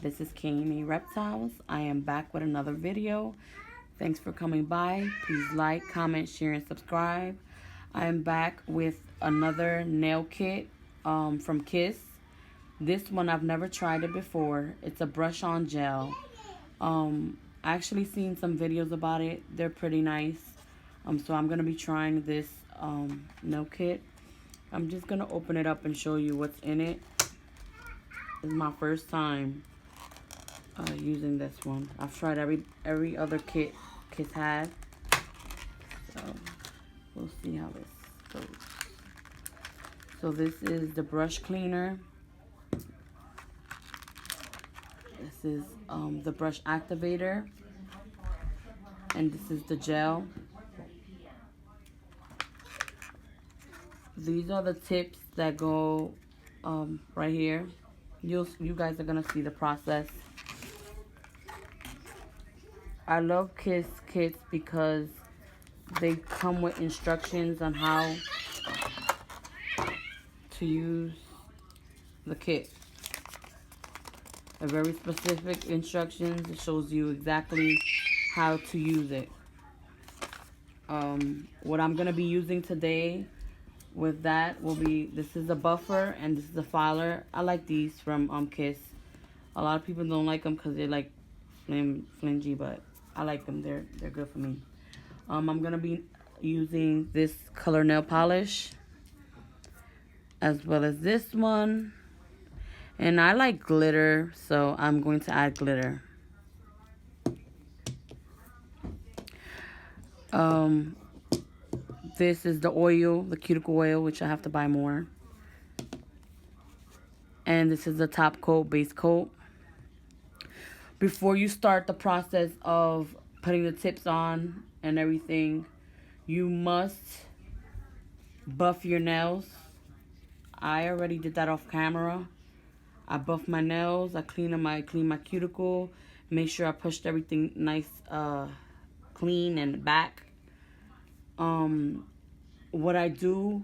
This is Kami Reptiles. I am back with another video. Thanks for coming by. Please like, comment, share, and subscribe. I am back with another nail kit from Kiss. This one I've never tried it before. It's a brush-on gel. I actually seen some videos about it. They're pretty nice. So I'm gonna be trying this nail kit. I'm just gonna open it up and show you what's in it. This is my first time using this one. I've tried every other kit Kiss had, so we'll see how this goes. So this is the brush cleaner. This is the brush activator, and this is the gel. These are the tips that go right here. You guys are gonna see the process. I love Kiss kits because they come with instructions on how to use the kit. A very specific instructions. It shows you exactly how to use it. What I'm gonna be using today with that will be, this is a buffer and this is a filer. I like these from Kiss. A lot of people don't like them because they're like flingy, but I like them. They're good for me. I'm gonna be using this color nail polish as well as this one, and I like glitter, so I'm going to add glitter. This is the oil, the cuticle oil, which I have to buy more. And this is the top coat, base coat. Before you start the process of putting the tips on and everything, you must buff your nails. I already did that off camera. I buff my nails, I clean my cuticle, make sure I pushed everything nice, clean and back. What I do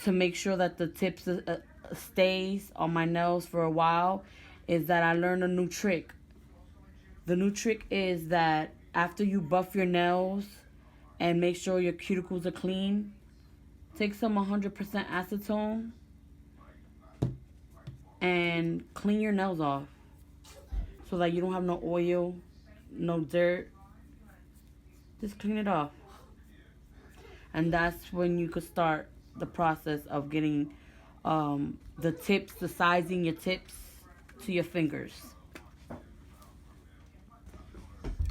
to make sure that the tips stays on my nails for a while is that I learned a new trick. The new trick is that after you buff your nails and make sure your cuticles are clean, take some 100% acetone and clean your nails off so that you don't have no oil, no dirt. Just clean it off. And that's when you could start the process of getting the tips, the sizing your tips to your fingers.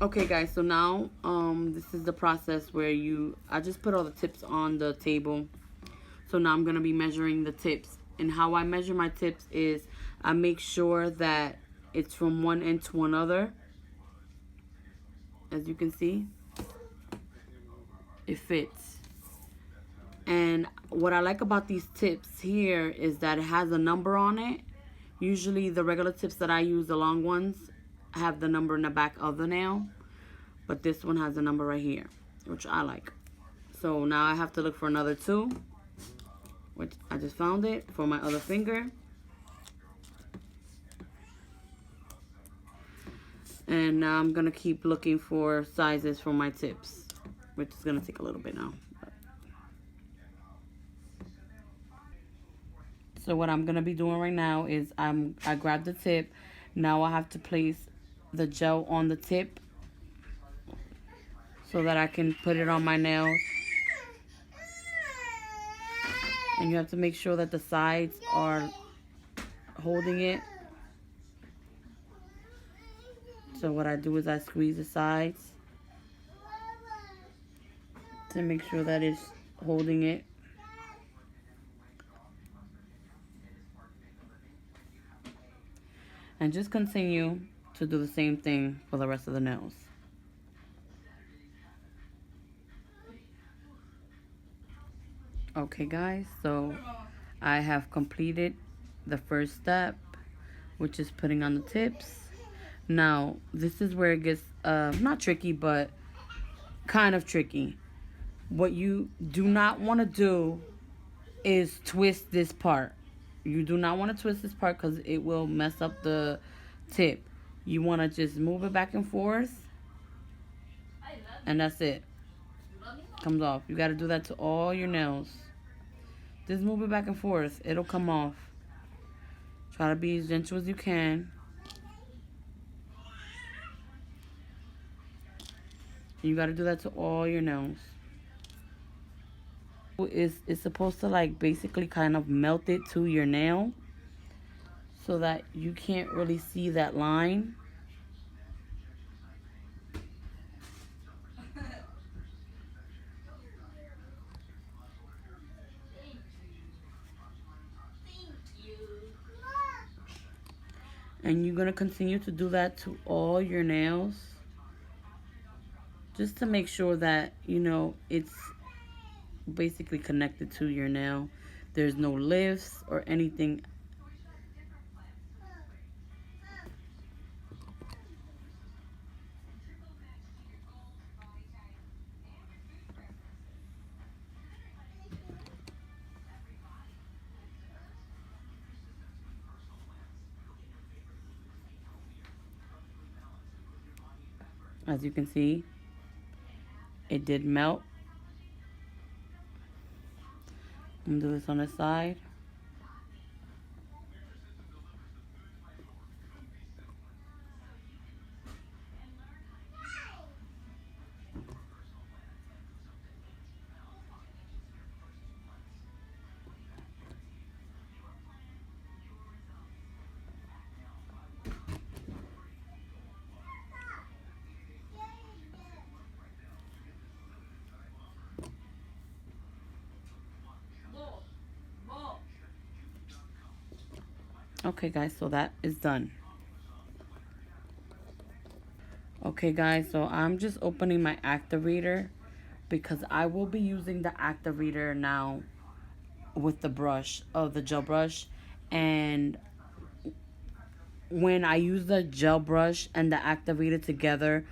Okay guys, so now this is the process where I just put all the tips on the table. So now I'm going to be measuring the tips. And how I measure my tips is I make sure that it's from one end to another. As you can see, it fits. And what I like about these tips here is that it has a number on it. Usually the regular tips that I use, the long ones, have the number in the back of the nail. But this one has a number right here, which I like. So now I have to look for another 2, which I just found it for my other finger. And now I'm going to keep looking for sizes for my tips, which is going to take a little bit now. So what I'm going to be doing right now is I grab the tip. Now I have to place the gel on the tip so that I can put it on my nails. And you have to make sure that the sides are holding it. So what I do is I squeeze the sides to make sure that it's holding it. And just continue to do the same thing for the rest of the nails. Okay guys, so I have completed the first step, which is putting on the tips. Now, this is where it gets not tricky, but kind of tricky. What you do not want to do is twist this part. You do not want to twist this part because it will mess up the tip. You want to just move it back and forth, and that's it. Comes off. You got to do that to all your nails. Just move it back and forth. It'll come off. Try to be as gentle as you can. You got to do that to all your nails. It's supposed to like basically kind of melt it to your nail so that you can't really see that line. And you're going to continue to do that to all your nails. Just to make sure that, you know, it's basically connected to your nail. There's no lifts or anything. As you can see, it did melt. I'm gonna do this on the side. Okay guys, so that is done. Okay guys, so I'm just opening my activator because I will be using the activator now with the brush, the gel brush. And when I use the gel brush and the activator together,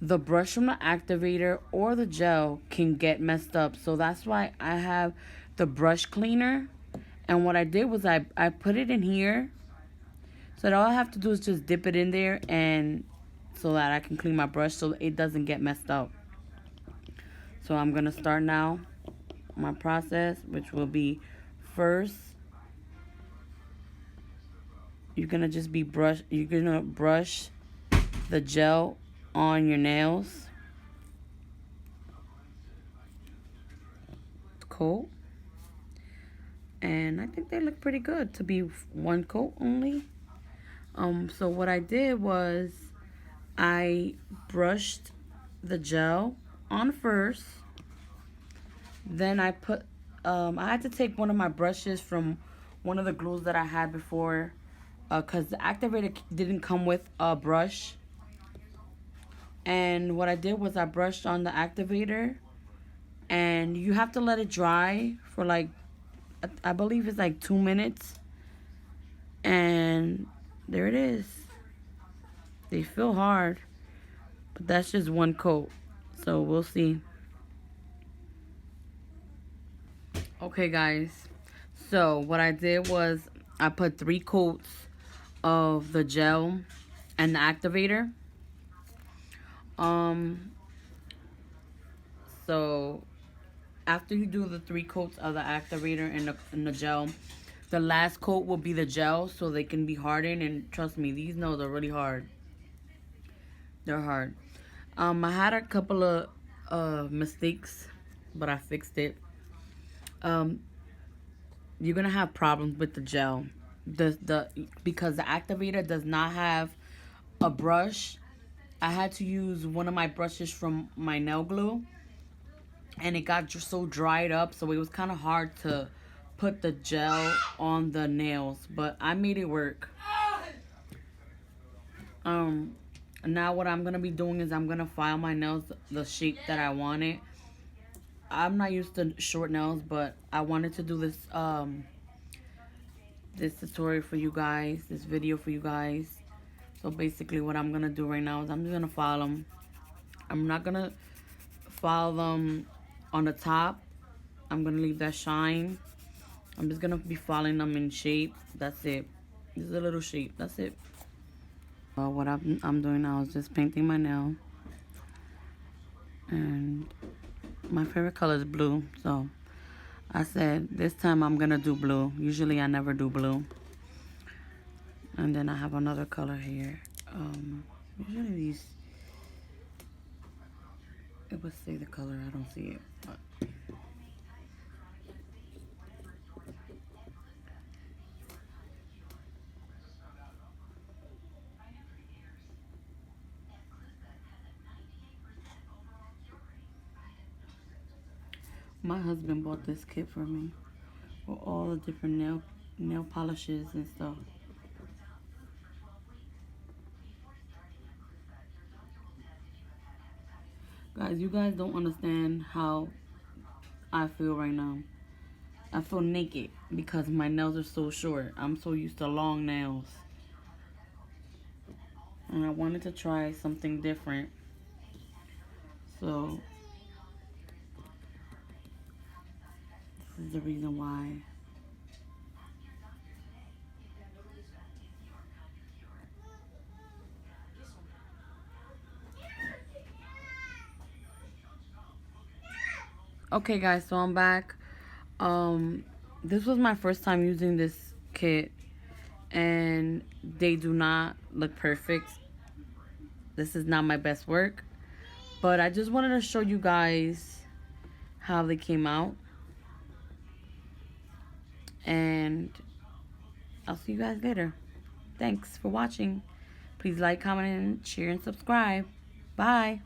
the brush from the activator or the gel can get messed up. So that's why I have the brush cleaner. And what I did was I put it in here. So that all I have to do is just dip it in there, and so that I can clean my brush so it doesn't get messed up. So I'm going to start now my process, which will be first, you're going to just be you're going to brush the gel on your nails. Coat. And I think they look pretty good to be one coat only. So what I did was I brushed the gel on first. Then I put, I had to take one of my brushes from one of the glues that I had before, because the activator didn't come with a brush. And what I did was I brushed on the activator, and you have to let it dry for like, I believe it's like 2 minutes. And there it is. They feel hard, but that's just one coat. So we'll see. Okay guys, so what I did was I put 3 coats of the gel and the activator. So after you do the 3 coats of the activator and the gel, the last coat will be the gel, so they can be hardened. And trust me, these nails are really hard. They're hard. I had a couple of mistakes, but I fixed it. You're gonna have problems with the gel, because the activator does not have a brush. I had to use one of my brushes from my nail glue, and it got just so dried up, so it was kind of hard to put the gel on the nails, but I made it work. Now what I'm gonna be doing is I'm gonna file my nails the shape that I want it. I'm not used to short nails, but I wanted to do this this tutorial for you guys, this video for you guys. So basically what I'm gonna do right now is I'm just gonna file them. I'm not gonna file them on the top. I'm gonna leave that shine. I'm just gonna be filing them in shape. That's it. Just a little shape. That's it. Well, what I'm doing now is just painting my nail. And my favorite color is blue, so I said this time I'm gonna do blue. Usually I never do blue. And then I have another color here. Usually these, it would say the color, I don't see it. But my husband bought this kit for me with all the different nail polishes and stuff. Guys, you guys don't understand how I feel right now. I feel naked because my nails are so short. I'm so used to long nails. And I wanted to try something different. So this is the reason why. Okay guys, so I'm back. This was my first time using this kit and they do not look perfect. This is not my best work, but I just wanted to show you guys how they came out. And I'll see you guys later. Thanks for watching. Please like, comment, and share, and subscribe. Bye.